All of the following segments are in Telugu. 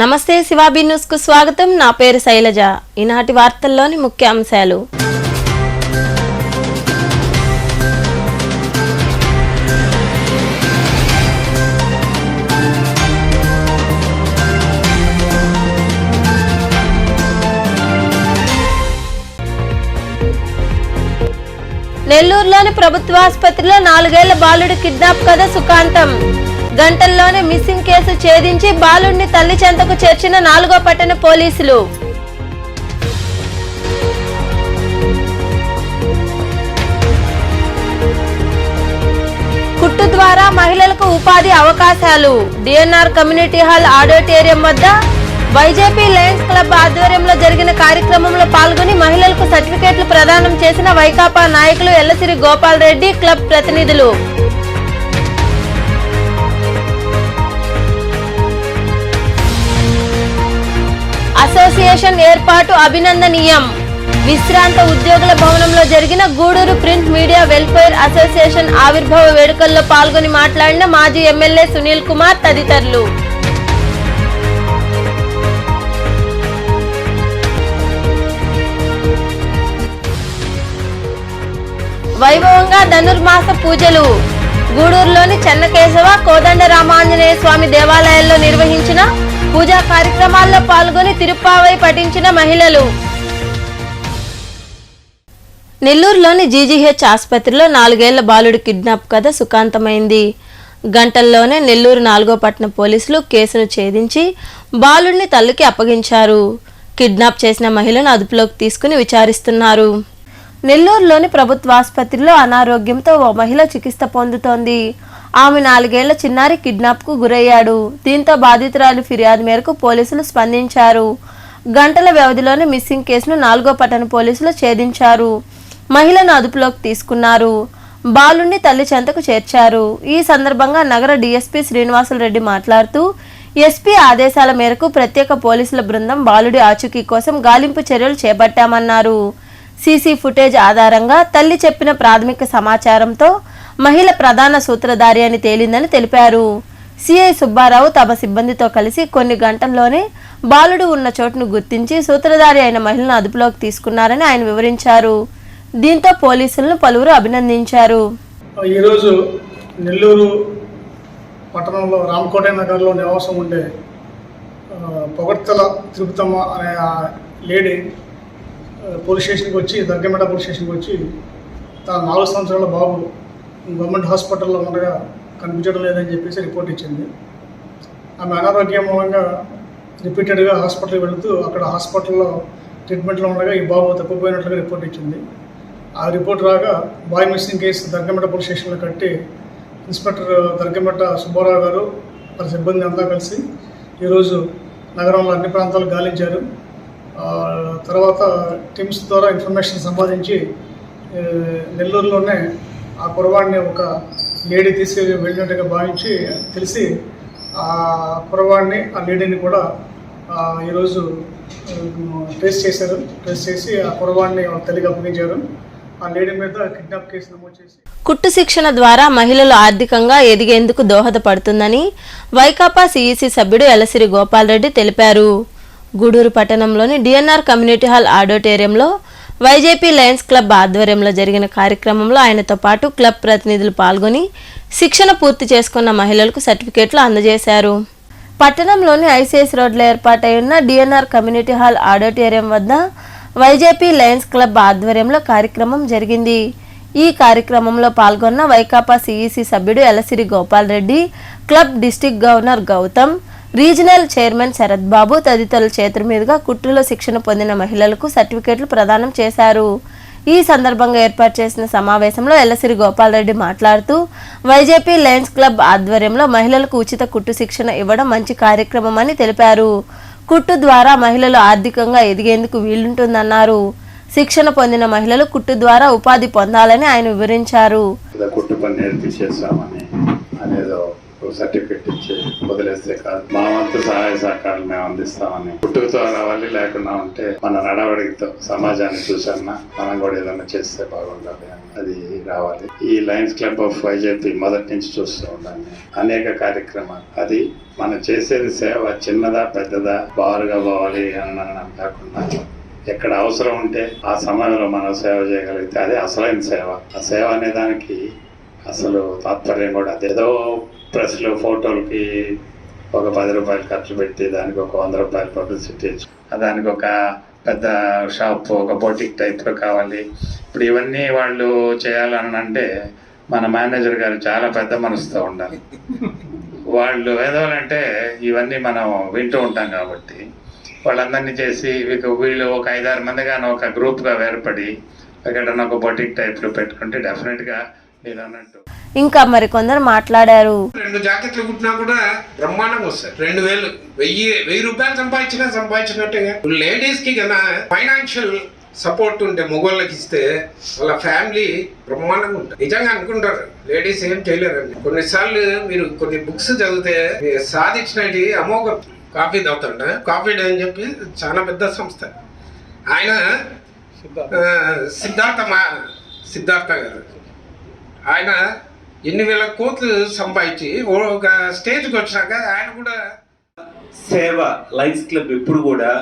నమస్తే శివాబీ న్యూస్ కు స్వాగతం. నా పేరు శైలజ. ఈనాటి వార్తల్లోని ముఖ్య అంశాలు. నెల్లూరులోని ప్రభుత్వ ఆసుపత్రిలో 4 ఏళ్ల బాలుడి కిడ్నాప్ కథ సుఖాంతం. గంటల్లోనే మిస్సింగ్ కేసు ఛేదించి బాలుడిని తల్లి చెంతకు చేర్చిన 4వ పట్టణ పోలీసులు. కుట్టు ద్వారా మహిళలకు ఉపాధి అవకాశాలు. డిఎన్ఆర్ కమ్యూనిటీ హాల్ ఆడిటోరియం వద్ద వైజేపీ లయన్స్ క్లబ్ ఆధ్వర్యంలో జరిగిన కార్యక్రమంలో పాల్గొని మహిళలకు సర్టిఫికేట్లు ప్రదానం చేసిన వైకాపా నాయకులు ఎల్లసిరి గోపాల్ రెడ్డి, క్లబ్ ప్రతినిధులు. అసోసియేషన్ ఏర్పాటు అభినందనీయం. విశ్రాంత ఉద్యోగుల భవనంలో జరిగిన Gudur print media welfare association ఆవిర్భావ వేడుకల్లో పాల్గొని మాట్లాడిన మాజీ ఎమ్మెల్యే సునీల్ కుమార్ తదితరులు. వైభవంగా ధనుర్మాస పూజలు. గూడూరులోని చెన్నకేశవ, కోదండ రామాంజనేయ స్వామి దేవాలయాల్లో నిర్వహించిన పూజా కార్యక్రమాల్లో పాల్గొని తిరుప్పావై పఠించిన మహిళలు. నెల్లూరులోని జీజీహెచ్ ఆసుపత్రిలో 4 ఏళ్ల బాలుడి కిడ్నాప్ కథ సుఖాంతమైంది. గంటల్లోనే నెల్లూరు 4వ పట్టణ పోలీసులు కేసును ఛేదించి బాలుడిని తల్లికి అప్పగించారు. కిడ్నాప్ చేసిన మహిళను అదుపులోకి తీసుకుని విచారిస్తున్నారు. నెల్లూరులోని ప్రభుత్వ ఆసుపత్రిలో అనారోగ్యంతో ఓ మహిళ చికిత్స పొందుతోంది. ఆమె 4 ఏళ్ల చిన్నారి కిడ్నాప్కు గురయ్యాడు. దీంతో బాధితురాలి ఫిర్యాదు మేరకు పోలీసులు స్పందించారు. గంటల వ్యవధిలోనే మిస్సింగ్ కేసును 4వ పట్టణ పోలీసులు ఛేదించారు. మహిళను అదుపులోకి తీసుకున్నారు. బాలుడిని తల్లి చెంతకు చేర్చారు. ఈ సందర్భంగా నగర డీఎస్పీ శ్రీనివాసులరెడ్డి మాట్లాడుతూ, ఎస్పీ ఆదేశాల మేరకు ప్రత్యేక పోలీసుల బృందం బాలుడి ఆచూకీ కోసం గాలింపు చర్యలు చేపట్టామన్నారు. సీసీ ఫుటేజ్ ఆధారంగా తల్లి చెప్పిన ప్రాథమిక సమాచారంతో మహిళ ప్రధాన సూత్రధారి అని తేలిందని తెలిపారు. సిఐ సుబ్బారావు తమ సిబ్బందితో కలిసి కొన్ని గంటల్లోనే బాలుడు ఉన్న చోటును గుర్తించి సూత్రధారి అయిన మహిళను అదుపులోకి తీసుకున్నారని ఆయన వివరించారు. దీంతో పోలీసులను పలువురు అభినందించారు. ఈరోజు నెల్లూరు పట్టణంలో రామకోట నగర్లో నివాసం ఉండే పొగడ్తల తిరుపతమ్మ అనే లేడీ పోలీస్ స్టేషన్కి వచ్చి, దగ్గమెట పోలీస్ స్టేషన్కి వచ్చి తన 4 సంవత్సరాల బాబు గవర్నమెంట్ హాస్పిటల్లో ఉండగా కనిపించడం లేదని చెప్పేసి రిపోర్ట్ ఇచ్చింది. ఆమె అనారోగ్యం మూలంగా రిపీటెడ్గా హాస్పిటల్కి వెళుతూ అక్కడ హాస్పిటల్లో ట్రీట్మెంట్లో ఉండగా ఈ బాబు తప్పిపోయినట్లుగా రిపోర్ట్ ఇచ్చింది. ఆ రిపోర్ట్ రాగా బాయ్ మిస్సింగ్ కేసు దగ్గమెట పోలీస్ స్టేషన్లో కట్టి ఇన్స్పెక్టర్ దగ్గమెట సుబ్బారావు గారు వారి సిబ్బంది అంతా కలిసి ఈరోజు నగరంలో అన్ని ప్రాంతాలు గాలించారు. తర్వాత టీమ్స్ ద్వారా ఇన్ఫర్మేషన్ సంపాదించి నెల్లూరులోనే ఆ కుర్రవాడిని ఒక లేడీ తీసుకెళ్ళి వెళ్ళినట్టుగా భావించి తెలిసి ఆ కుర్రవాడిని, ఆ లేడీని కూడా ఈరోజు ట్రేస్ చేశారు. ట్రేస్ చేసి ఆ కుర్రవాడిని తల్లికి అప్పగించారు. ఆ లేడీ మీద కిడ్నాప్ కేసు నమోదు చేసి కుట్టు శిక్షణ ద్వారా మహిళలు ఆర్థికంగా ఎదిగేందుకు దోహదపడుతుందని వైకాపా సిఈసి సభ్యుడు ఎల్లసిరి గోపాల్ రెడ్డి తెలిపారు. గూడూరు పట్టణంలోని డిఎన్ఆర్ కమ్యూనిటీ హాల్ ఆడిటోరియంలో వైజేపీ లయన్స్ క్లబ్ ఆధ్వర్యంలో జరిగిన కార్యక్రమంలో ఆయనతో పాటు క్లబ్ ప్రతినిధులు పాల్గొని శిక్షణ పూర్తి చేసుకున్న మహిళలకు సర్టిఫికేట్లు అందజేశారు. పట్టణంలోని ఐసీఎస్ రోడ్లో ఏర్పాటై ఉన్న డిఎన్ఆర్ కమ్యూనిటీ హాల్ ఆడిటోరియం వద్ద వైజేపీ లయన్స్ క్లబ్ ఆధ్వర్యంలో కార్యక్రమం జరిగింది. ఈ కార్యక్రమంలో పాల్గొన్న వైకాపా సిఈసి సభ్యుడు Ellasiri Gopal Reddy, club district governor Gautam, regional chairman Sharath Babu తదితరుల చేతుల మీదుగా కుట్టులో శిక్షణ పొందిన మహిళలకు సర్టిఫికేట్లు ప్రదానం చేశారు. ఈ సందర్భంగా ఏర్పాటు చేసిన సమావేశంలో ఎల్లసిరి గోపాల్ రెడ్డి మాట్లాడుతూ, వైజేపీ లయన్స్ క్లబ్ ఆధ్వర్యంలో మహిళలకు ఉచిత కుట్టు శిక్షణ ఇవ్వడం మంచి కార్యక్రమం అని తెలిపారు. కుట్టు ద్వారా మహిళలు ఆర్థికంగా ఎదిగేందుకు వీలుంటుందన్నారు. శిక్షణ పొందిన మహిళలు కుట్టు ద్వారా ఉపాధి పొందాలని ఆయన వివరించారు. సర్టిఫికెట్ ఇచ్చి వదిలేస్తే కాదు, మా వంతు సహాయ సహకారాలు మేము అందిస్తామని. పుట్టుకతో రావాలి, లేకుండా ఉంటే మన నడవడికతో సమాజాన్ని చూసన్నా మనం కూడా ఏదన్నా చేస్తే బాగుండాలి అని అది రావాలి. ఈ లయన్స్ క్లబ్ ఆఫ్ వైజేపీ మొదటి నుంచి చూస్తూ ఉన్నాను. అనేక కార్యక్రమాలు, అది మనం చేసేది సేవ చిన్నదా పెద్దదా బారుగా పోవాలి అన్న కాకుండా ఎక్కడ అవసరం ఉంటే ఆ సమయంలో మనం సేవ చేయగలిగితే అదే అసలైన సేవ. ఆ సేవ అనే దానికి అసలు తాత్పర్యం కూడా అదేదో ప్రెస్లో ఫోటోలకి ఒక 10 రూపాయలు ఖర్చు పెట్టి దానికి ఒక 100 రూపాయలు పబ్లిసిటీ, దానికి ఒక పెద్ద షాప్, ఒక బొటిక్ టైప్లో కావాలి. ఇప్పుడు ఇవన్నీ వాళ్ళు చేయాలని అంటే మన మేనేజర్ గారు చాలా పెద్ద మనసుతో ఉండాలి. వాళ్ళు ఏదో అంటే ఇవన్నీ మనం వింటూ ఉంటాం కాబట్టి వాళ్ళందరినీ చేసి వీళ్ళు ఒక 5-6 మందిగాను ఒక గ్రూప్గా వేర్పడి ఎక్కడన్నా ఒక బొటిక్ టైప్లో పెట్టుకుంటే డెఫినెట్గా నేను అన్నట్టు. ఇంకా మరికొందరు మాట్లాడారు. 2 జాకెట్లు కుట్టినా కూడా బ్రహ్మాండంగా వస్తాయి. 1000 రూపాయలు సంపాదించినట్టుగా. లేడీస్ కి కన్నా ఫైనాన్షియల్ సపోర్ట్ ఉంటే మగవాళ్ళకి ఇస్తే వాళ్ళ ఫ్యామిలీ బ్రహ్మాండంగా ఉంటుంది. నిజంగా అనుకుంటారు లేడీస్ ఏం చేయలేరండి. కొన్నిసార్లు మీరు కొన్ని బుక్స్ చదివితే సాధించినవి అమోఘం. కాఫీ తాగుతాంట, కాఫీ డే అని చెప్పి చాలా పెద్ద సంస్థ. ఆయన సిద్ధార్థ గారు, ఆయన ఎన్ని వేల కోట్లు సంపాదించి ఒక స్టేజ్కి వచ్చినాక ఆయన కూడా సేవ, లయన్స్ క్లబ్ ఎప్పుడు కూడా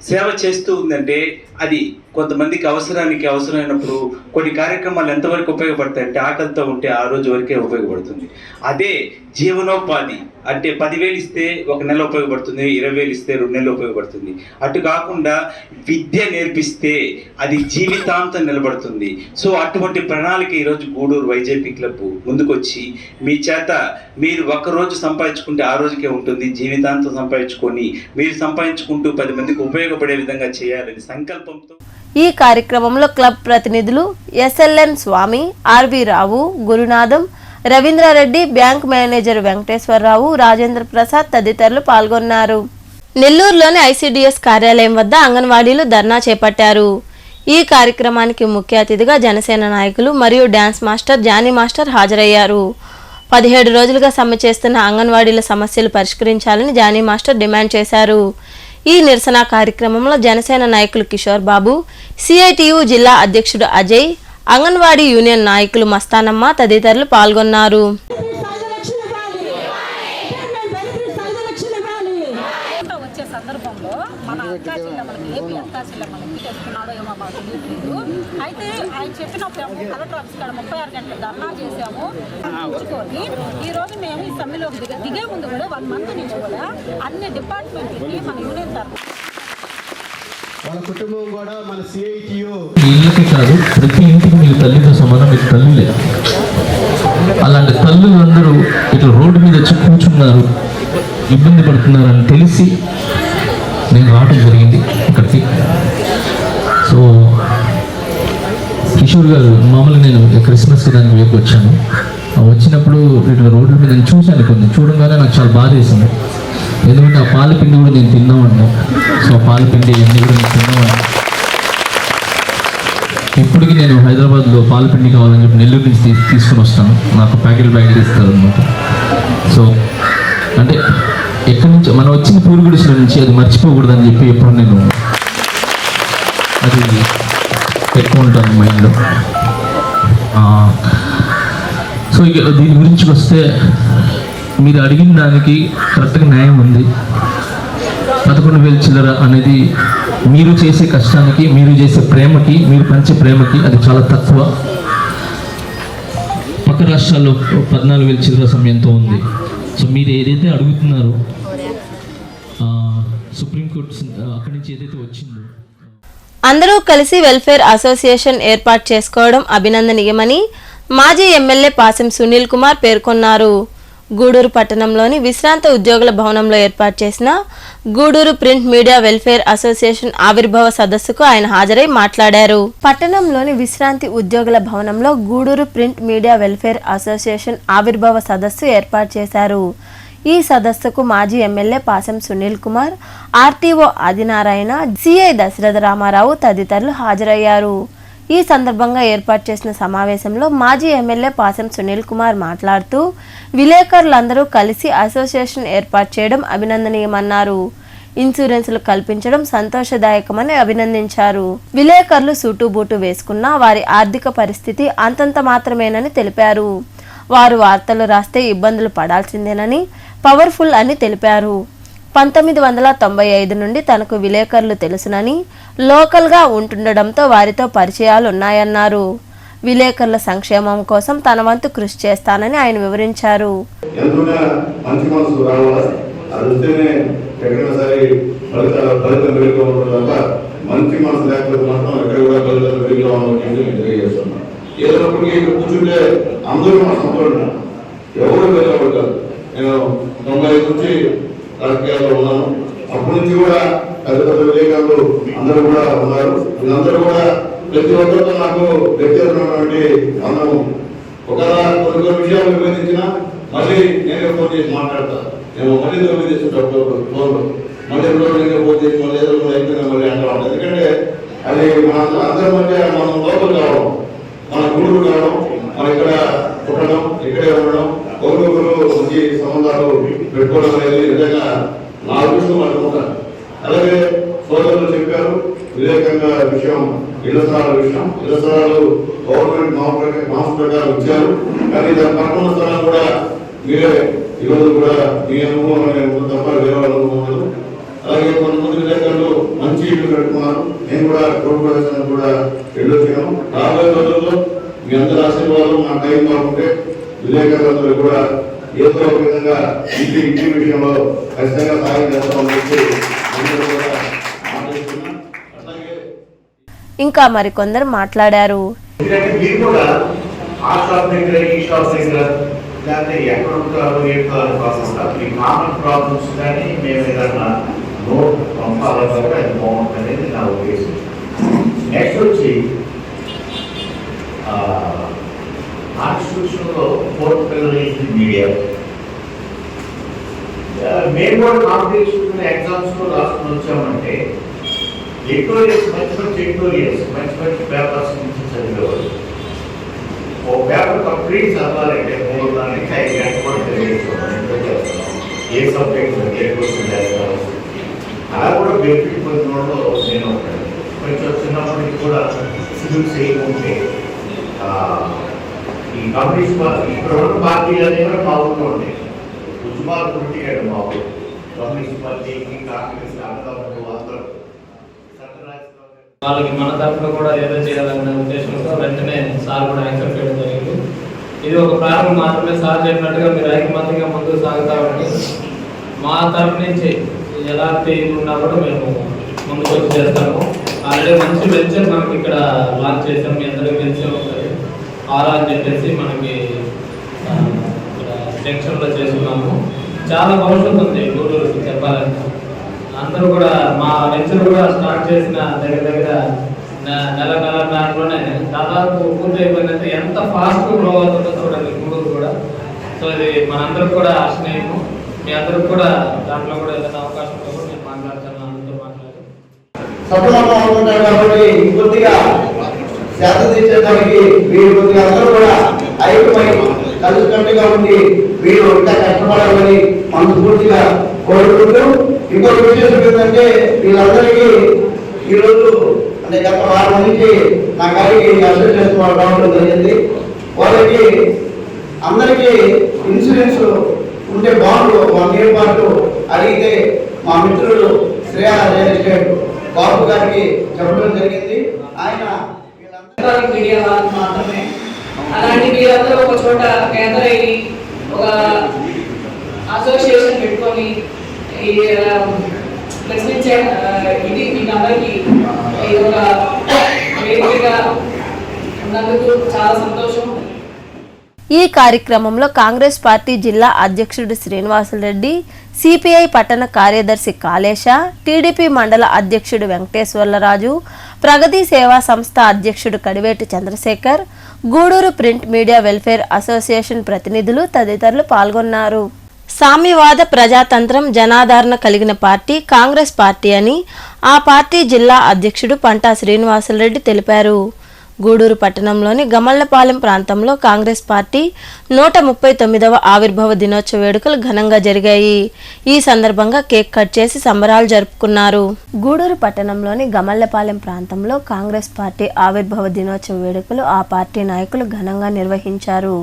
సేవ చేస్తూ ఉందంటే అది కొంతమందికి అవసరమైనప్పుడు కొన్ని కార్యక్రమాలు ఎంతవరకు ఉపయోగపడతాయి అంటే ఆకలితో ఉంటే ఆ రోజు వరకే ఉపయోగపడుతుంది. అదే జీవనోపాధి అంటే 10,000 ఇస్తే 1 నెల ఉపయోగపడుతుంది, 20,000 ఇస్తే 2 నెలలు ఉపయోగపడుతుంది. అటు కాకుండా విద్య నేర్పిస్తే అది జీవితాంతం నిలబడుతుంది. సో అటువంటి ప్రణాళిక ఈరోజు గూడూరు వైజేపీ క్లబ్ ముందుకొచ్చి మీ చేత మీరు 1 రోజు సంపాదించుకుంటే ఆ రోజుకే ఉంటుంది, జీవితాంతం సంపాదించుకొని మీరు సంపాదించుకుంటూ 10 మందికి ఉపయోగపడే విధంగా చేయాలని సంకల్పంతో ఈ కార్యక్రమంలో క్లబ్ ప్రతినిధులు SLN స్వామి, RV రావు, గురునాథం, రవీంద్రారెడ్డి, బ్యాంక్ మేనేజర్ వెంకటేశ్వరరావు, రాజేంద్ర ప్రసాద్ తదితరులు పాల్గొన్నారు. నెల్లూరులోని ICDS కార్యాలయం వద్ద అంగన్వాడీలు ధర్నా చేపట్టారు. ఈ కార్యక్రమానికి ముఖ్య అతిథిగా జనసేన నాయకులు మరియు డ్యాన్స్ మాస్టర్ జానీ మాస్టర్ హాజరయ్యారు. 17 రోజులుగా సమ్మె చేస్తున్న అంగన్వాడీల సమస్యలు పరిష్కరించాలని జానీ మాస్టర్ డిమాండ్ చేశారు. ఈ నిరసన కార్యక్రమంలో జనసేన నాయకులు కిషోర్ బాబు, CITU జిల్లా అధ్యక్షుడు అజయ్, అంగన్వాడీ యూనియన్ నాయకులు మస్తానమ్మ తదితరులు పాల్గొన్నారు. వచ్చే సందర్భంలో మన అక్కా చెల్లెమ్మలకి ఏపీ అక్కా చెల్లెమ్మలకి తెస్తున్నాడో ఏమో మాకు తెలియదు. అయితే ఆయన చెప్పినప్పుడు కలెక్టర్ ఆఫీస్ కాడ 36 గంటలు ధర్నా చేశాము. ఉంచుకొని ఈ రోజు మేము ఈ సమ్మెలోకి దిగే ముందు కూడా 1 మంత్ నుంచి కూడా అన్ని డిపార్ట్మెంట్లకి మన యూనియన్ తరఫున వాళ్ళ కుటుంబం కూడా మన CITU ఇళ్ళకి కాదు ప్రతి ఇంటికి మీకు తల్లితో సమానం, మీకు తల్లి లేదు. అలాంటి తల్లులు అందరూ ఇట్లా రోడ్డు మీద వచ్చి కూర్చున్నారు, ఇబ్బంది పడుతున్నారని తెలిసి నేను రావడం జరిగింది ఇక్కడికి. సో కిషోర్ గారు మామూలుగా నేను క్రిస్మస్కి దానికి వైపు వచ్చాను. వచ్చినప్పుడు ఇట్లా రోడ్ల మీద నేను చూశాను, కొన్ని చూడంగానే నాకు చాలా బాధ వేసింది. ఎందుకంటే ఆ పాలపిండి కూడా నేను తిన్నామన్నా. సో పాలపిండి అన్నీ కూడా నేను తిన్నామన్నా. ఇప్పటికీ నేను హైదరాబాద్లో పాలపిండి కావాలని చెప్పి నెల్లూరు నుంచి తీసుకొని వస్తాను. నాకు ప్యాకెట్ ఇస్తారు అనమాట. సో అంటే ఎక్కడి నుంచి మనం వచ్చిన పూర్వీకుల నుంచి అది మర్చిపోకూడదని చెప్పి ఎప్పుడు నేను అది ఎక్కువ ఉంటాను మైండ్లో. సో ఇక దీని గురించి వస్తే మీరు అడిగిన దానికి కరెక్ట్గా న్యాయం ఉంది. 11,000 చిల్లర అనేది మీరు చేసే కష్టానికి, మీరు చేసే ప్రేమకి, మీరు పంచే ప్రేమకి అది చాలా తక్కువ. పక్క రాష్ట్రాల్లో 14,000 చిల్లర సమయంతో ఉంది. సో మీరు ఏదైతే అడుగుతున్నారో సుప్రీంకోర్టు అక్కడి నుంచి ఏదైతే వచ్చిందో అందరూ కలిసి వెల్ఫేర్ అసోసియేషన్ ఏర్పాటు చేసుకోవడం అభినందనీయమని మాజీ ఎమ్మెల్యే పాసెం సునీల్ కుమార్ పేర్కొన్నారు. గూడూరు పట్టణంలోని విశ్రాంత ఉద్యోగుల భవనంలో ఏర్పాటు చేసిన Gudur print media welfare association ఆవిర్భావ సదస్సుకు ఆయన హాజరై మాట్లాడారు. పట్టణంలోని విశ్రాంతి ఉద్యోగుల భవనంలో Gudur print media welfare association ఆవిర్భావ సదస్సు ఏర్పాటు చేశారు. ఈ సదస్సుకు మాజీ MLA Pasem Sunil Kumar, RTO Adinarayana, CI Dasaratha Rama Rao తదితరులు హాజరయ్యారు. ఈ సందర్భంగా ఏర్పాటు చేసిన సమావేశంలో మాజీ ఎమ్మెల్యే పాసెం సునీల్ కుమార్ మాట్లాడుతూ విలేకరులందరూ కలిసి అసోసియేషన్ ఏర్పాటు చేయడం అభినందనీయమన్నారు. ఇన్సూరెన్సులు కల్పించడం సంతోషదాయకమని అభినందించారు. విలేకరులు సూటుబూటు వేసుకున్నా వారి ఆర్థిక పరిస్థితి అంతంత మాత్రమేనని తెలిపారు. వారు వార్తలు రాస్తే ఇబ్బందులు పడాల్సిందేనని, పవర్ఫుల్ అని తెలిపారు. 1995 నుండి తనకు విలేకరులు తెలుసునని, లోకల్గా ఉంటుండడంతో వారితో పరిచయాలు ఉన్నాయన్నారు. విలేకరుల సంక్షేమం కోసం తన వంతు కృషి చేస్తానని ఆయన వివరించారు. రాజకీయాల్లో ఉన్నాను. అప్పటి నుంచి కూడా పెద్ద పెద్ద విలేకరులు అందరూ కూడా ఉన్నారు. వీళ్ళందరూ కూడా ప్రతి ఒక్కరితో నాకు వ్యక్తిగతమైనటువంటి అందరం. ఒకవేళ కొన్ని విషయాలు విభేదించినా మళ్ళీ నేనే ఫోన్ చేసి మాట్లాడతాను. నేను మళ్ళీ విభేదిస్తుంటాను ఫోన్లో, మళ్ళీ నేనే ఫోన్ చేసి మళ్ళీ ఏదో అయిపోయినా మళ్ళీ అంటాం. ఎందుకంటే అది మన అందరి మధ్య మనం లోపల కావడం, మన గురువు కావడం, మన ఇక్కడ పుట్టడం, ఇక్కడే ఉండడం, ఒకరికొకరు మంచి సంబంధాలు పెట్టుకోవడం అనేది నిజంగా నా అదృష్టం అనుకుంటాను. అలాగే సోదరులు చెప్పారు వివేకంగా విషయం, ఇళ్ల స్థలాల విషయం. ఇళ్ల స్థలాలు గవర్నమెంట్ నామ్స్ ప్రకారం ఇచ్చారు, కానీ దాని పక్కన స్థలాలు కూడా మీరే ఈరోజు కూడా మీ అనుభవం తప్ప వేరే వాళ్ళ అనుభవం ఉండదు. అలాగే కొంతమంది విలేకరులు మంచి ఇల్లు కట్టుకున్నారు. నేను కూడా రోడ్డు ప్రదర్శన కూడా వెళ్ళొచ్చాను. రాబోయే రోజుల్లో మీ అందరి ఆశీర్వాదం నా టైం బాగుంటే విలేకరులందరూ కూడా ఏదో ఒక విధంగా ఇంటి విషయంలో ఖచ్చితంగా సహాయం చేస్తామని చెప్పి ఇంకా మరికొందరు మాట్లాడారు. మీరు కూడా ఆ షాప్ దగ్గర ఈ షాప్ దగ్గర లేకపోతే ఎక్కడ ఉంటారు ఏంటో మీ కామన్ ప్రాబ్లమ్స్ కానీ మేము ఏదన్నా నోట్ పంపాలంటే అది బాగుంటుంది అనేది నా ఉద్దేశం. నెక్స్ట్ వచ్చి కాన్స్టిట్యూషన్లో 4th పిల్లలు మీడియా మేము కూడా కాంపిటీషన్ ఎగ్జామ్స్లో రాసుకుని వచ్చామంటే ఎడిటోరియల్స్ మంచి మంచి పేపర్స్ నుంచి చదివేవాళ్ళు. ఓ పేపర్ కంప్లీట్ చదవాలంటే 3 నుంచి 5 గంటలు కూడా తెలియజేస్తున్నాం. ఏ సబ్జెక్ట్ ఏ క్వశ్చన్ చేస్తాం అలా కూడా బెనిఫిట్ పొందిన వాళ్ళు నేను కొంచెం చిన్నప్పటి నుంచి కూడా సివిల్స్ చేయకుంటే ఈ కమ్యూనిస్ట్ ఇక్కడ ఉన్న పార్టీలు అనేవి కూడా మా ఊళ్ళో ఉంటాయి. ఉద్యమాలు పుట్టికాడు మా ఊరు. కమ్యూనిస్ట్ పార్టీకి కాంగ్రెస్ అన్నదమ్ములు అందరూ వాళ్ళకి మన తరఫున కూడా ఏదో చేయాలనే ఉద్దేశంతో వెంటనే సార్ కూడా యాక్సెప్ట్ చేయడం జరిగింది. ఇది ఒక ప్రారంభం మాత్రమే. సార్ చెప్పినట్టుగా మీరు ఐకమత్యంగా ముందుకు సాగుతామని మా తరఫు నుంచి ఎలాంటి ఉన్నా కూడా మేము ముందుకు వచ్చి చేస్తాము. ఆల్రెడీ మంచి వెంచర్ మనకి ఇక్కడ లాంచ్ చేసాం. మీ అందరికీ తెలిసే ఉంటుంది. ఆరా అని చెప్పేసి మనకి జంక్షన్లో చేసుకున్నాము. చాలా భవిష్యత్తు ఉంది గూడూరుకి చెప్పాలంటే. అందరూ కూడా మా వెంచర్ కూడా స్టార్ట్ చేసిన దగ్గర నెలలోనే దాదాపు పూర్తి అయిపోయిందంటే ఎంత ఫాస్ట్ గ్రో అవుతుందో చూడండి గూడూరు కూడా. సో ఇది మనందరికి కూడా ఆశనీయము. మీ అందరికి కూడా దాంట్లో కూడా ఏదైనా అవకాశం ఉంటే కూడా నేను మాట్లాడతాను. అందరితో మాట్లాడి సఫలంగా అవుతుంటారు కాబట్టి కొద్దిగా శాత తీర్చడానికి వీరు కొద్దిగా అందరూ కూడా ఐక్యమై కలిసికట్టుగా ఉండి వీరు ఇంకా కష్టపడాలని మనస్ఫూర్తిగా కోరుకుంటూ, ఇంకొక విశేషం ఏంటంటే వీళ్ళందరికీ ఈరోజు అంటే గత వారం నుంచి నా గారికి అసెస్ చేసుకోవడం రావడం జరిగింది. వాళ్ళకి అందరికీ ఇన్సూరెన్స్ ఉంటే బాగుండు 1 year పాటు అడిగితే మా మిత్రులు శ్రేయా రియల్ ఎస్టేట్ బాబు గారికి చెప్పడం జరిగింది. ఆయన మీడియా వాళ్ళు మాత్రమే అలాంటి మీరందరూ ఒక చోట గ్యాదర్ అయ్యి ఒక అసోసియేషన్ పెట్టుకొని ప్రశ్నించే ఇది మీకు అందరికీ ఇది ఒక వేదికగా ఉన్నందుకు చాలా సంతోషం. ఈ కార్యక్రమంలో కాంగ్రెస్ పార్టీ జిల్లా అధ్యక్షుడు శ్రీనివాసులరెడ్డి, సిపిఐ పట్టణ కార్యదర్శి కాళేశ, టీడీపీ మండల అధ్యక్షుడు వెంకటేశ్వర్లరాజు, ప్రగతి సేవా సంస్థ అధ్యక్షుడు Kadiveti Chandrasekhar, Gudur print media welfare association ప్రతినిధులు తదితరులు పాల్గొన్నారు. సామ్యవాద ప్రజాతంత్రం జనాదరణ కలిగిన పార్టీ కాంగ్రెస్ పార్టీ అని ఆ పార్టీ జిల్లా అధ్యక్షుడు పంటా శ్రీనివాసులరెడ్డి తెలిపారు. గూడూరు పట్టణంలోని గమళ్లపాలెం ప్రాంతంలో కాంగ్రెస్ పార్టీ 139వ ఆవిర్భావ దినోత్సవ వేడుకలు ఘనంగా జరిగాయి. ఈ సందర్భంగా కేక్ కట్ చేసి సంబరాలు జరుపుకున్నారు. గూడూరు పట్టణంలోని గమళ్లపాలెం ప్రాంతంలో కాంగ్రెస్ పార్టీ ఆవిర్భావ దినోత్సవ వేడుకలు ఆ పార్టీ నాయకులు ఘనంగా నిర్వహించారు.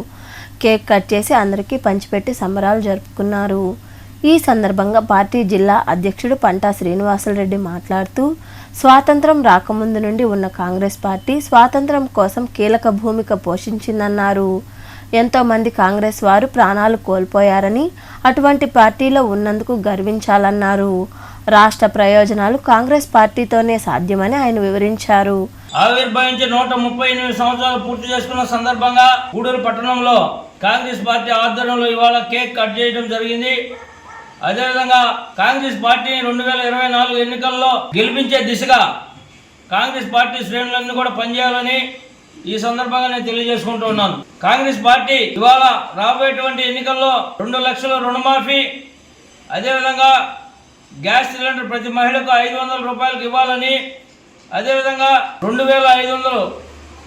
కేక్ కట్ చేసి అందరికీ పంచిపెట్టి సంబరాలు జరుపుకున్నారు. ఈ సందర్భంగా పార్టీ జిల్లా అధ్యక్షుడు పంటా శ్రీనివాసులరెడ్డి మాట్లాడుతూ స్వాతంత్రం రాకముందు నుండి ఉన్న కాంగ్రెస్ పార్టీ స్వాతంత్రం కోసం కీలక భూమిక పోషించిందన్నారు. ఎంతోమంది కాంగ్రెస్ వారు ప్రాణాలు కోల్పోయారని అటువంటి పార్టీలో ఉన్నందుకు గర్వించాలన్నారు. రాష్ట్ర ప్రయోజనాలు కాంగ్రెస్ పార్టీతోనే సాధ్యమని ఆయన వివరించారు. ఆవిర్భవించి 138 సంవత్సరాలు పూర్తి చేసుకున్న సందర్భంగా గూడూరు పట్టణంలో కాంగ్రెస్ పార్టీ ఆధ్వర్యంలో ఇవాళ కేక్ కట్ చేయడం జరిగింది. అదేవిధంగా కాంగ్రెస్ పార్టీ 2024 ఎన్నికల్లో గెలిపించే దిశగా కాంగ్రెస్ పార్టీ శ్రేణులన్నీ కూడా పనిచేయాలని ఈ సందర్భంగా నేను తెలియజేసుకుంటూ ఉన్నాను. కాంగ్రెస్ పార్టీ ఇవాళ రాబోయేటువంటి ఎన్నికల్లో 2 లక్షల రుణమాఫీ, అదేవిధంగా గ్యాస్ సిలిండర్ ప్రతి మహిళకు 500 రూపాయలకు ఇవ్వాలని, అదేవిధంగా 2500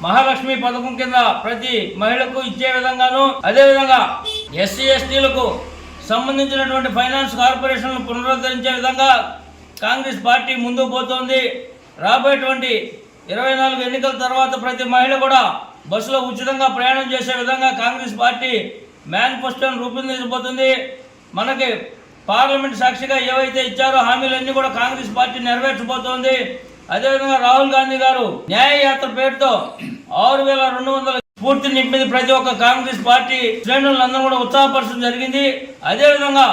మహాలక్ష్మి పథకం కింద ప్రతి మహిళకు ఇచ్చే విధంగాను, అదేవిధంగా ఎస్సీ ఎస్టీలకు సంబంధించినటువంటి ఫైనాన్స్ కార్పొరేషన్లు పునరుద్ధరించే విధంగా కాంగ్రెస్ పార్టీ ముందుకు పోతోంది. రాబోయేటువంటి 24 ఎన్నికల తర్వాత ప్రతి మహిళ కూడా బస్సులో ఉచితంగా ప్రయాణం చేసే విధంగా కాంగ్రెస్ పార్టీ మేనిఫెస్టోను రూపొందించబోతుంది. మనకి పార్లమెంట్ సాక్షిగా ఏవైతే ఇచ్చారో హామీలన్నీ కూడా కాంగ్రెస్ పార్టీ నెరవేర్చబోతోంది. అదేవిధంగా రాహుల్ గాంధీ గారు న్యాయ యాత్ర పేరుతో 6200 స్ఫూర్తి నింపింది ప్రతి ఒక్క కాంగ్రెస్ పార్టీ శ్రేణులందరూ కూడా ఉత్సాహపరచడం జరిగింది. అదేవిధంగా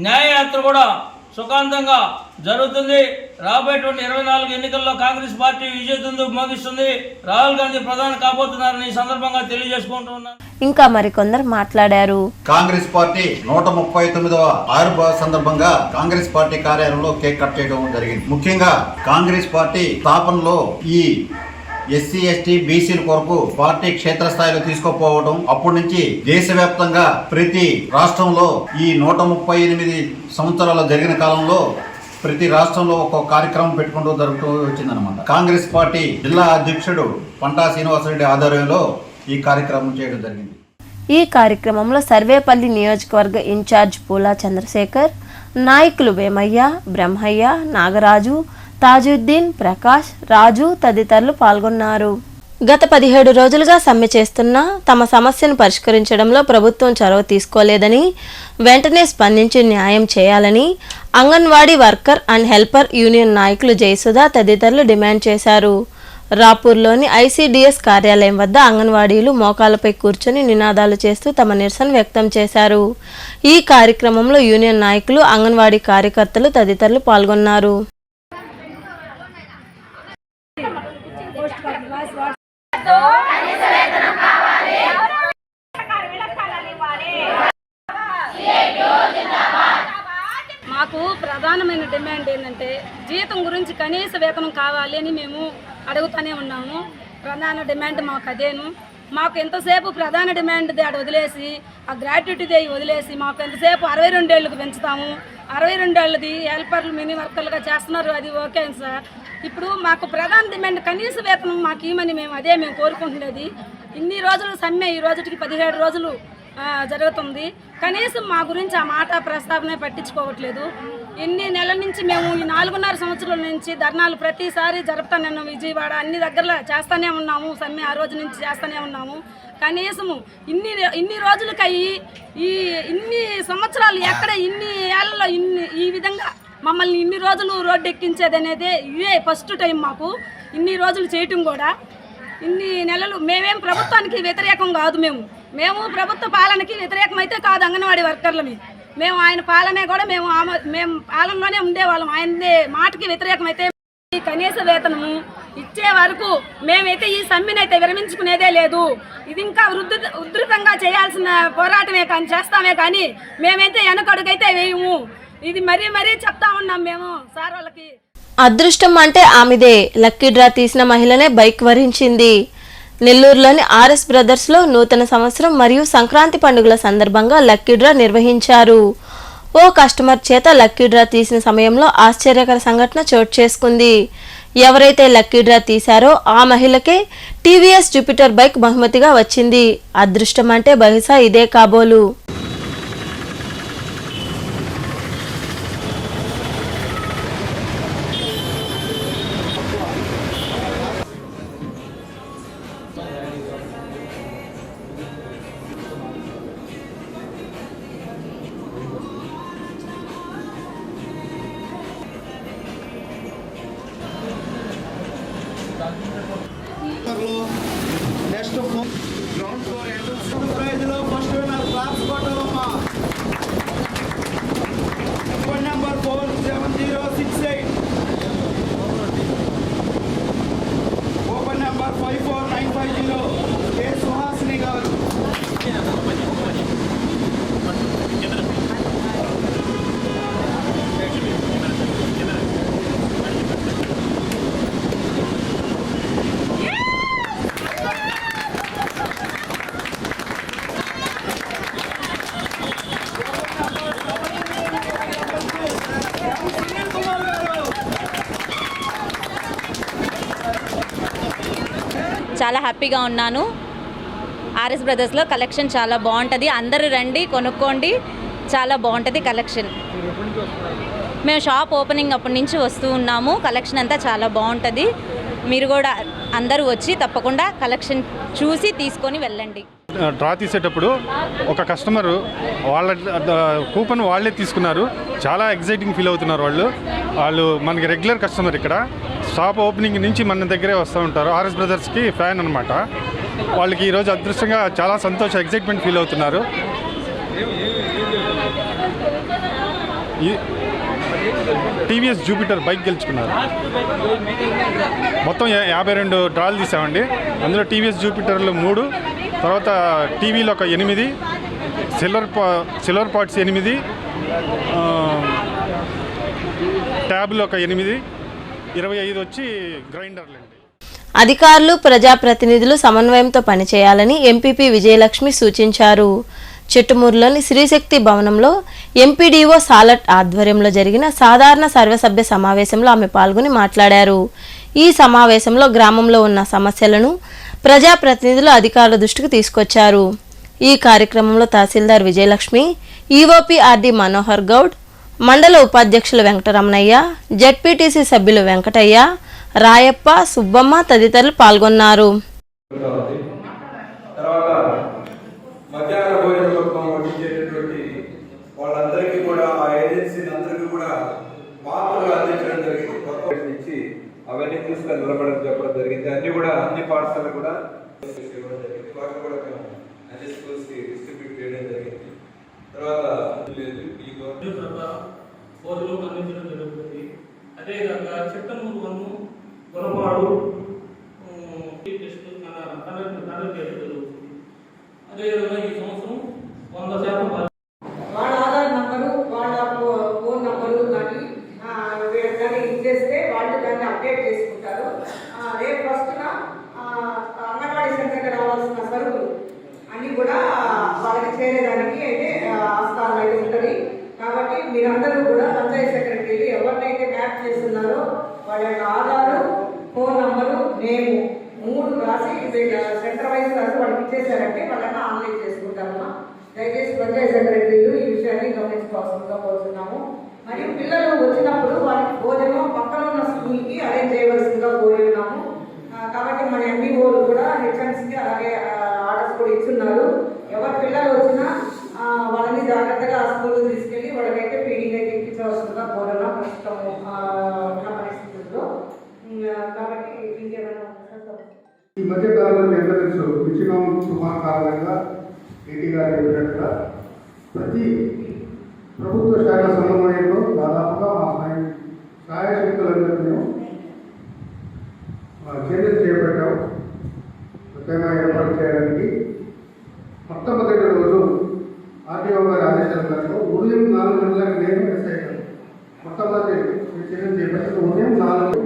న్యాయయాత్ర కూడా సుఖాంతంగా జరుగుతుంది. రాబోయేటువంటి 24 ఎన్నికల్లో కాంగ్రెస్ పార్టీ విజయదుందుకు మోగిస్తుంది. రాహుల్ గాంధీ ప్రధాని కాబోతున్నారని ఈ సందర్భంగా తెలియజేసుకుంటున్నాను. ఇంకా మరికొందరు మాట్లాడారు. కాంగ్రెస్ పార్టీ 139వ ఆవిర్భావ సందర్భంగా కాంగ్రెస్ పార్టీ కార్యాలయంలో కేక్ కట్ చేయడం జరిగింది. ముఖ్యంగా కాంగ్రెస్ పార్టీ స్థాపనలో ఈ ఎస్సీ ఎస్టీ బీసీల కొరకు పార్టీ క్షేత్రస్థాయిలో తీసుకుపోవడం, అప్పటి నుంచి దేశవ్యాప్తంగా ప్రతి రాష్ట్రంలో ఈ 138 సంవత్సరాలు జరిగిన కాలంలో ప్రతి రాష్ట్రంలో ఒక కార్యక్రమం పెట్టుకుంటూ జరుగుతూ వచ్చిందనమాట. కాంగ్రెస్ పార్టీ జిల్లా అధ్యక్షుడు పంటా శ్రీనివాసరెడ్డి ఆధ్వర్యంలో ఈ కార్యక్రమం చేయడం జరిగింది. ఈ కార్యక్రమంలో సర్వేపల్లి నియోజకవర్గ ఇన్ఛార్జ్ పూలా చంద్రశేఖర్, నాయకులు వేమయ్య, బ్రహ్మయ్య, నాగరాజు, తాజుద్దీన్, ప్రకాష్, రాజు తదితరులు పాల్గొన్నారు. గత 17 రోజులుగా సమ్మె చేస్తున్నా తమ సమస్యను పరిష్కరించడంలో ప్రభుత్వం చొరవ తీసుకోలేదని, వెంటనే స్పందించి న్యాయం చేయాలని anganwadi worker and helper union నాయకులు జయసుధ తదితరులు డిమాండ్ చేశారు. రాపూర్లోని ఐసీడీఎస్ కార్యాలయం వద్ద అంగన్వాడీలు మోకాలపై కూర్చొని నినాదాలు చేస్తూ తమ నిరసన వ్యక్తం చేశారు. ఈ కార్యక్రమంలో యూనియన్ నాయకులు, అంగన్వాడీ కార్యకర్తలు తదితరులు పాల్గొన్నారు. మాకు ప్రధానమైన డిమాండ్ ఏంటంటే జీతం గురించి కనీస వేతనం కావాలి అని మేము అడుగుతూనే ఉన్నాము. ప్రధాన డిమాండ్ మాకు అదేను. మాకు ఎంతసేపు ప్రధాన డిమాండ్ అది వదిలేసి, ఆ గ్రాట్యుటీది వదిలేసి మాకు ఎంతసేపు 62 ఏళ్ళకి పెంచుతాము. 62 ఏళ్ళది హెల్పర్లు మినీ వర్కర్లుగా చేస్తున్నారు, అది ఓకే సార్. ఇప్పుడు మాకు ప్రధాన డిమాండ్ కనీస వేతనం మాకు ఇవ్వమని మేము కోరుకుంటున్నది. ఇన్ని రోజులు సమ్మె, ఈ రోజుకి 17 రోజులు జరుగుతుంది. కనీసం మా గురించి ఆ మాట ప్రస్తావన పట్టించుకోవట్లేదు. ఎన్ని నెలల నుంచి మేము ఈ 4.5 సంవత్సరాల నుంచి ధర్నాలు ప్రతిసారి జరుపుతానే ఉన్నాము. విజయవాడ అన్ని దగ్గరలో చేస్తూనే ఉన్నాము. సమ్మె ఆ రోజు నుంచి చేస్తూనే ఉన్నాము. కనీసము ఇన్ని రోజులకయ్యి ఇన్ని సంవత్సరాలు ఎక్కడ ఇన్ని ఏళ్ళలో ఈ విధంగా మమ్మల్ని ఇన్ని రోజులు రోడ్డు ఎక్కించేది అనేది ఇవే ఫస్ట్ టైం మాకు. ఇన్ని రోజులు చేయటం కూడా, ఇన్ని నెలలు మేమేం ప్రభుత్వానికి వ్యతిరేకం కాదు. మేము ప్రభుత్వ పాలనకి వ్యతిరేకమైతే కాదు. అంగన్వాడీ వర్కర్లమి మేము ఆయన పాలనే కూడా మేము పాలనలోనే ఉండేవాళ్ళం. ఆయన మాటకి వ్యతిరేకమైతే కనీస వేతనము ఇచ్చే వరకు మేమైతే ఈ సమ్మెనైతే విరమించుకునేదే లేదు. ఇది ఇంకా ఉధృతంగా చేయాల్సిన పోరాటమే కానీ చేస్తామే కానీ మేమైతే వెనకడుగైతే వేయము. ఇది మరీ చెప్తా ఉన్నాం మేము సార్ వాళ్ళకి. అదృష్టం అంటే ఆమెదే. లక్కీ డ్రా తీసిన మహిళనే బైక్ వరించింది. నెల్లూరులోని ఆర్ఎస్ బ్రదర్స్లో నూతన సంవత్సరం మరియు సంక్రాంతి పండుగల సందర్భంగా లక్కీ డ్రా నిర్వహించారు. ఓ కస్టమర్ చేత లక్కీ డ్రా తీసిన సమయంలో ఆశ్చర్యకర సంఘటన చోటు చేసుకుంది. ఎవరైతే లక్కీ డ్రా తీశారో ఆ మహిళకే టీవీఎస్ జూపిటర్ బైక్ బహుమతిగా వచ్చింది. అదృష్టం అంటే బహుశా ఇదే కాబోలు. Next ground floor entrance prize లో ఫస్ట్ విన్నర్ క్లాస్ కొట్టవమ్మ phone number 47068 open number 54950 K Suhasini garu. చాలా హ్యాపీగా ఉన్నాను. ఆర్ఎస్ బ్రదర్స్లో కలెక్షన్ చాలా బాగుంటుంది. అందరూ రండి, కొనుక్కోండి, చాలా బాగుంటుంది కలెక్షన్. మేము షాప్ ఓపెనింగ్ అప్పటి నుంచి వస్తూ ఉన్నాము. కలెక్షన్ అంతా చాలా బాగుంటుంది. మీరు కూడా అందరూ వచ్చి తప్పకుండా కలెక్షన్ చూసి తీసుకొని వెళ్ళండి. డ్రా తీసేటప్పుడు ఒక కస్టమరు వాళ్ళ కూపన్ వాళ్ళే తీసుకున్నారు. చాలా ఎగ్జైటింగ్ ఫీల్ అవుతున్నారు వాళ్ళు మనకి రెగ్యులర్ కస్టమర్. ఇక్కడ షాప్ ఓపెనింగ్ నుంచి మన దగ్గరే వస్తూ ఉంటారు. ఆర్ఎస్ బ్రదర్స్కి ఫ్యాన్ అనమాట. వాళ్ళకి ఈరోజు అదృష్టంగా చాలా సంతోషం, ఎగ్జైట్మెంట్ ఫీల్ అవుతున్నారు. టీవీఎస్ జూపిటర్ బైక్ గెలుచుకున్నారు. మొత్తం 52 డ్రాలు తీసామండి. అందులో టీవీఎస్ జూపిటర్లు 3, తర్వాత టీవీలో ఒక 8, సిల్వర్ పార్ట్స్ 8, ట్యాబ్లు ఒక 8, 25 వచ్చి గ్రైండర్లు అండి. అధికారులు ప్రజాప్రతినిధులు సమన్వయంతో పనిచేయాలని ఎంపీపీ విజయలక్ష్మి సూచించారు. చెట్టుమూరులోని శ్రీశక్తి భవనంలో ఎంపీడీఓ సాలట్ ఆధ్వర్యంలో జరిగిన సాధారణ సర్వసభ్య సమావేశంలో ఆమె పాల్గొని మాట్లాడారు. ఈ సమావేశంలో గ్రామంలో ఉన్న సమస్యలను ప్రజాప్రతినిధులు అధికారుల దృష్టికి తీసుకొచ్చారు. ఈ కార్యక్రమంలో తహసీల్దార్ విజయలక్ష్మి, ఈఓపీ ఆర్డీ మనోహర్ గౌడ్, మండల ఉపాధ్యక్షులు వెంకటరమణయ్య, జెడ్పీటీసీ సభ్యులు వెంకటయ్య, రాయప్ప, సుబ్బమ్మ తదితరులు పాల్గొన్నారు. మధ్యాహ్న భోజన పథకం వడ్డించేటటువంటి వాళ్ళందరికీ కూడా ఆ ఏజెన్సీని అందరికీ కూడా పాత్రలు అందించడం జరిగింది. నుంచి అవన్నీ తీసుకొని నిలబడడం చెప్పడం జరిగింది. అన్ని కూడా అన్ని పాఠశాలలు కూడా వాటిని కూడా మేము అన్ని స్కూల్స్ కి డిస్ట్రిబ్యూట్ చేయడం జరిగింది. తర్వాత అందించడం జరుగుతుంది. అదేవిధంగా చెట్టమూరు వన్ను గురపాడు అదేవిధంగా ఈ సంవత్సరం 100% వాళ్ళ ఆధార్ నంబరు, వాళ్ళ ఫోన్ నంబరు కానీ వీళ్ళకి కానీ ఇచ్చేస్తే వాళ్ళు దాన్ని అప్డేట్ చేసుకుంటారు. రేపు ఫస్ట్న అంగన్వాడీ సెంటర్కి రావాల్సిన సరుకులు అన్నీ కూడా వాళ్ళకి చేరేదానికి అయితే ఆస్కారం అయితే ఉంటుంది. కాబట్టి మీరందరూ కూడా పంచాయతీ సెక్రటరీలు ఎవరినైతే మ్యాప్ చేస్తున్నారో వాళ్ళ యొక్క ఆధారు, ఫోన్ నంబరు, నేము 3 రాసి సెంటర్ వైజ్ రాసి వాళ్ళకి ఇచ్చేసారంటే వాళ్ళని ఆన్లైన్ చేసుకుంటారమ్మా. దయచేసి పంచాయతీ సెక్రటరీలు ఈ విషయాన్ని గమనించుకోవాల్సిందిగా కోరుతున్నాము. మరియు పిల్లలు వచ్చినప్పుడు వాళ్ళకి భోజనం పక్కన ఉన్న స్కూల్కి అరేంజ్ చేయవలసిందిగా కోరి ఉన్నాము. కాబట్టి మన ఎంపీఓలు కూడా హెచ్ఎంసీకి అలాగే ఆర్డర్స్ కూడా ఇచ్చున్నారు. ఎవరి పిల్లలు వచ్చినా వాళ్ళని జాగ్రత్తగా ఆ స్కూల్కి తీసుకెళ్ళి వాళ్ళకైతే ఫీడింగ్ అయితే ఇప్పించవలసిందిగా కోరున్నాం ప్రస్తుతం ఉన్న పరిస్థితుల్లో. కాబట్టి ఇంకేమైనా ఈ మధ్య కాలంలో ఎంత తెలుసు విచ్ఛిన్నం సుమారు కారణంగా ఏటీ గారు చెప్పినట్టుగా ప్రతి ప్రభుత్వ శాఖ సమన్వయంలో దాదాపుగా మా సహాయశక్తులందరూ చర్యలు చేపట్టాం. ప్రత్యేకంగా ఏర్పాటు చేయడానికి మొట్టమొదటి రోజు ఆర్టీఓ గారి ఆదేశాల మేరకు ఉదయం 4 గంటలకు నేను ఎస్ఐ గారు మొట్టమొదటి చర్యలు చేపట్టి ఉదయం 4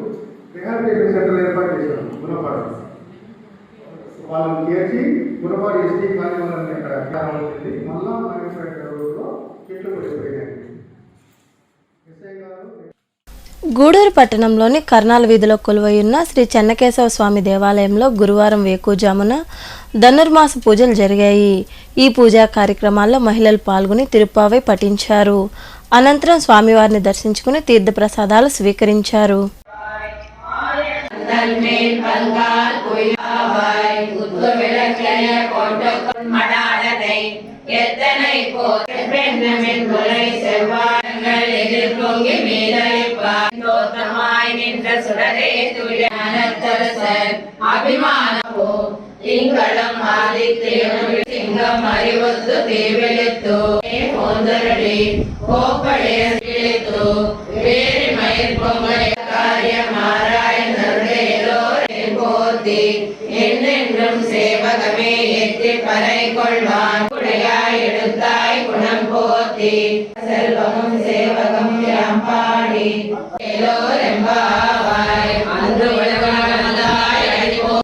రిహాబిలిటేషన్ సెంటర్ ఏర్పాటు చేశాను. గుణపాడు వాళ్ళని చేర్చి గుణపాడు ఎస్టీ కాలనీ వాళ్ళని ఇక్కడ వచ్చింది. మళ్ళా రోడ్లో చెట్లు పడిపోయినాయి. ఎస్ఐ గారు గూడూరు పట్టణంలోని కర్నాల వీధిలో కొలువైయున్న శ్రీ చెన్నకేశవ స్వామి దేవాలయంలో గురువారం వేకువజామున ధనుర్మాస పూజలు జరిగాయి. ఈ పూజా కార్యక్రమాల్లో మహిళలు పాల్గొని తిరుప్పావై పఠించారు. అనంతరం స్వామివారిని దర్శించుకుని తీర్థప్రసాదాలు స్వీకరించారు. திங்களும் ஆதித்தேனும் சிங்கம் அறிவொத்து தேவெழுத்து போந்தரடி கோப்படையெழுத்து வேறு மயிர் பொங்கல் காரியம் ஆராயணருடையோரே போத்தி என்னென்றும் சேவகமே எத்தி பறை கொள்வான் உடையாய் எடுத்தாய் குணம் போத்தி செல்வமும் சேவகம் யாம்பாடி எல்லோரெம்பாவாய் அன்று உலகமதாய் அடிப்போ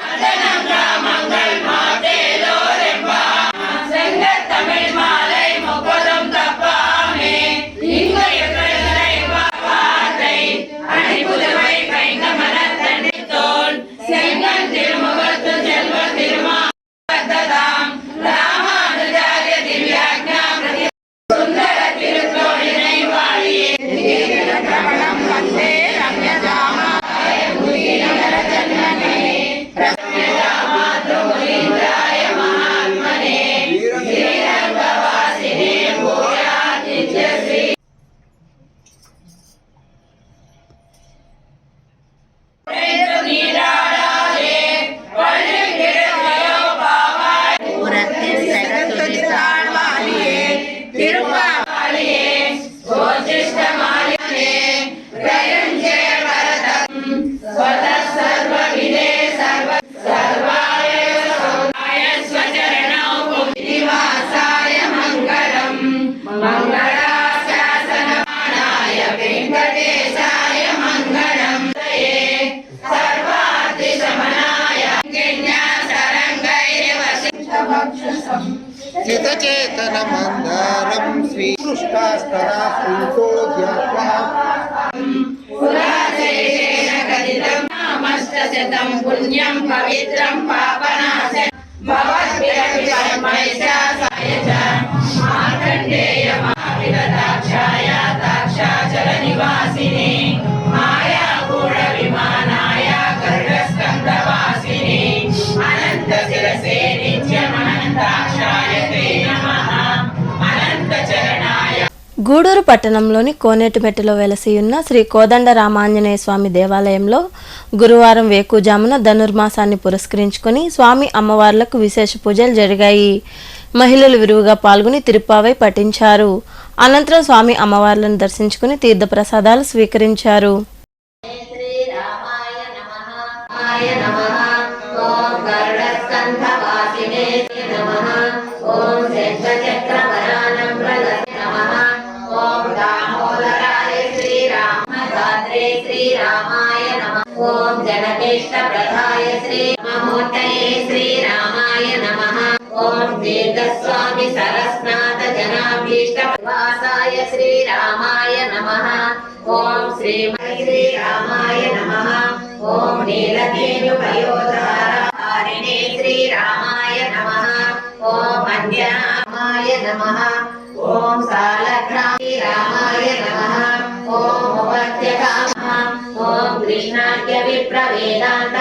చితచేతనమందారం శ్రీకృష్ణాస్తరా పూతో ధ్యాత్వా పురాశేషేణ పుణ్యం పవిత్రం పాపనాశనం భవద్భిరవిపరమైశాయ చ మార్కండేయ మావిదదాక్షాయ దాక్షాచల నివాసిని మాయాగూఢ విమానాయ గరుడస్కందవాసిని అనంత శిరసే నిత్యమనంతాక్షాయ తే నమః అనంత చరణాయ. గూడూరు పట్టణంలోని కోనేటిమెట్టులో వెలసియున్న శ్రీ కోదండ రామాంజనేయ స్వామి దేవాలయంలో గురువారం వేకుజామున ధనుర్మాసాన్ని పురస్కరించుకొని స్వామి అమ్మవార్లకు విశేష పూజలు జరిగాయి. మహిళలు విరివిగా పాల్గొని తిరుప్పావై పఠించారు. అనంతరం స్వామి అమ్మవార్లను దర్శించుకుని తీర్థప్రసాదాలు స్వీకరించారు. శ్రీరామాయ నమః. ఓం జనకేష్ట ప్రధాయ శ్రీ మహోత్తయే శ్రీరామాయ నమః. ఓం దీర్ఘస్వామి సరస్నాథ జనాభీష్ట వాసాయ శ్రీరామాయ నమః. ఓం శ్రీరామాయ నమః. ఓం నీలకేను పయోధారిణే శ్రీరామాయ నమః. ఓం అన్యాయ నమః. ఓం సాలగ్రామి రామాయ నమః. ఓం ఉపత్యకామ. ఓం కృష్ణాఖ్య విప్ర వేదాంత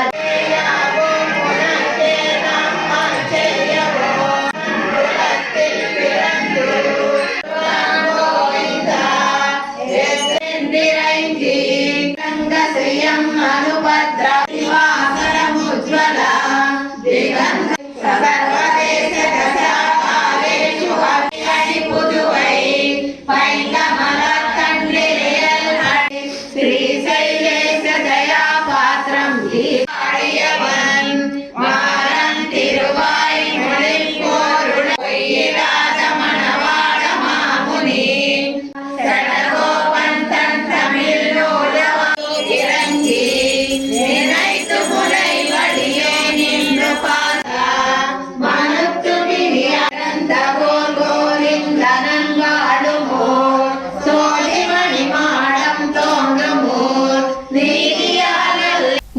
అనుభద్ర శ్రీవాసరముజ్వల దిగంధ సర్వదేశ దశాకాలేషు అభిహరి పుదువై పైంగమల శ్రీశైలేశ దయా పాత్రం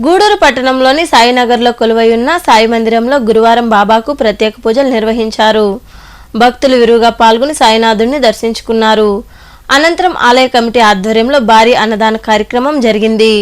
గూడూరు పట్టణంలోని సాయినగర్లో కొలువై ఉన్న సాయి మందిరంలో గురువారం బాబాకు ప్రత్యేక పూజలు నిర్వహించారు. భక్తులు విరివిగా పాల్గొని సాయినాథుడిని దర్శించుకున్నారు. అనంతరం ఆలయ కమిటీ ఆధ్వర్యంలో భారీ అన్నదాన కార్యక్రమం జరిగింది.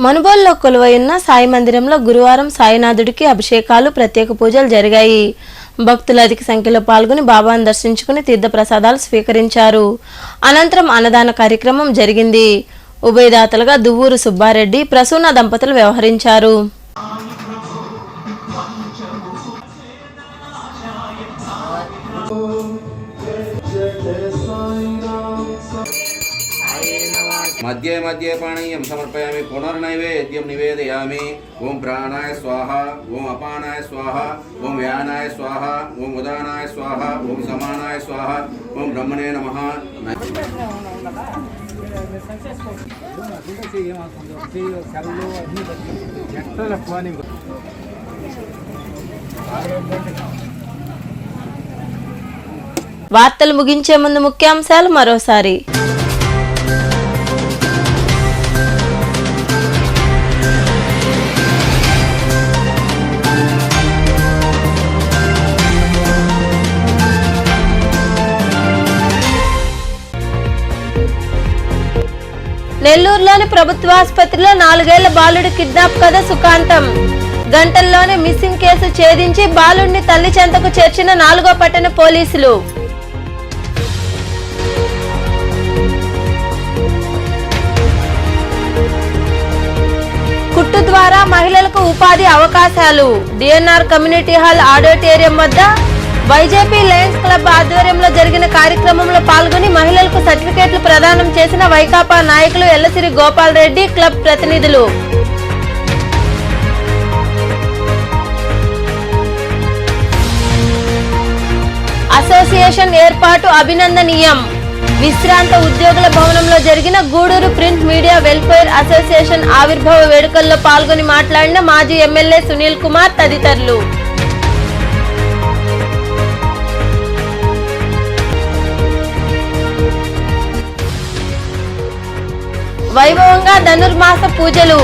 మనుబోల్లో కొలువైన సాయి మందిరంలో గురువారం సాయినాథుడికి అభిషేకాలు, ప్రత్యేక పూజలు జరిగాయి. భక్తులు అధిక సంఖ్యలో పాల్గొని బాబాను దర్శించుకుని తీర్థప్రసాదాలు స్వీకరించారు. అనంతరం అన్నదాన కార్యక్రమం జరిగింది. ఉభయదాతలుగా దువ్వూరు సుబ్బారెడ్డి, ప్రసూన దంపతులు వ్యవహరించారు. మధ్యే మధ్యే పానీయం సమర్పయామి పునర్నైవేద్యం నివేదయామి. ఓం ప్రాణాయ స్వాహ, ఓం అపానాయ స్వాహ, ఓం వ్యానాయ స్వాహ, ఓం ఉదానాయ స్వాహ, ఓం సమానాయ స్వాహ, ఓం బ్రహ్మణే నమః. వార్తలు ముగించే ముందు ముఖ్యాంశాలు మరోసారి. నెల్లూరులోని ప్రభుత్వ ఆసుపత్రిలో 4 ఏళ్ల బాలుడి కిడ్నాప్ కథ సుఖాంతం. గంటల్లోనే మిస్సింగ్ కేసు ఛేదించి బాలుడిని తల్లి చెంతకు చేర్చిన 4వ పట్టణ పోలీసులు. కుట్టు ద్వారా మహిళలకు ఉపాధి అవకాశాలు. డిఎన్ఆర్ కమ్యూనిటీ హాల్ ఆడిటోరియం వద్ద వైజేపీ లయన్స్ క్లబ్ ఆధ్వర్యంలో జరిగిన కార్యక్రమంలో పాల్గొని మహిళలకు సర్టిఫికేట్లు ప్రదానం చేసిన వైకాపా నాయకులు ఎల్లసిరి గోపాల్ రెడ్డి, క్లబ్ ప్రతినిధులు. అసోసియేషన్ ఏర్పాటు అభినందనీయం. విశ్రాంత ఉద్యోగుల భవనంలో జరిగిన Gudur print media welfare association ఆవిర్భావ వేడుకల్లో పాల్గొని మాట్లాడిన మాజీ ఎమ్మెల్యే సునీల్ కుమార్ తదితరులు. వైభవంగా ధనుర్మాస పూజలు.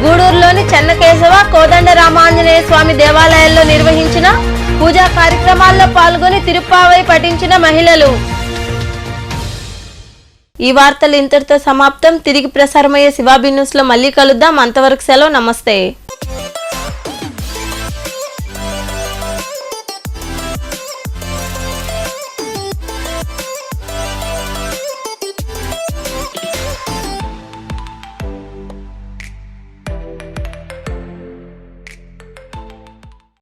గూడూరులోని చెన్నకేశవ, కోదండ రామాంజనేయ స్వామి దేవాలయాల్లో నిర్వహించిన పూజా కార్యక్రమాల్లో పాల్గొని తిరుప్పావై పఠించిన మహిళలు. ఈ వార్తలు ఇంతటితో సమాప్తం. తిరిగి ప్రసారమయ్యే శివాబీ న్యూస్ లో మళ్ళీ కలుద్దాం. అంతవరకు సెలవు. నమస్తే.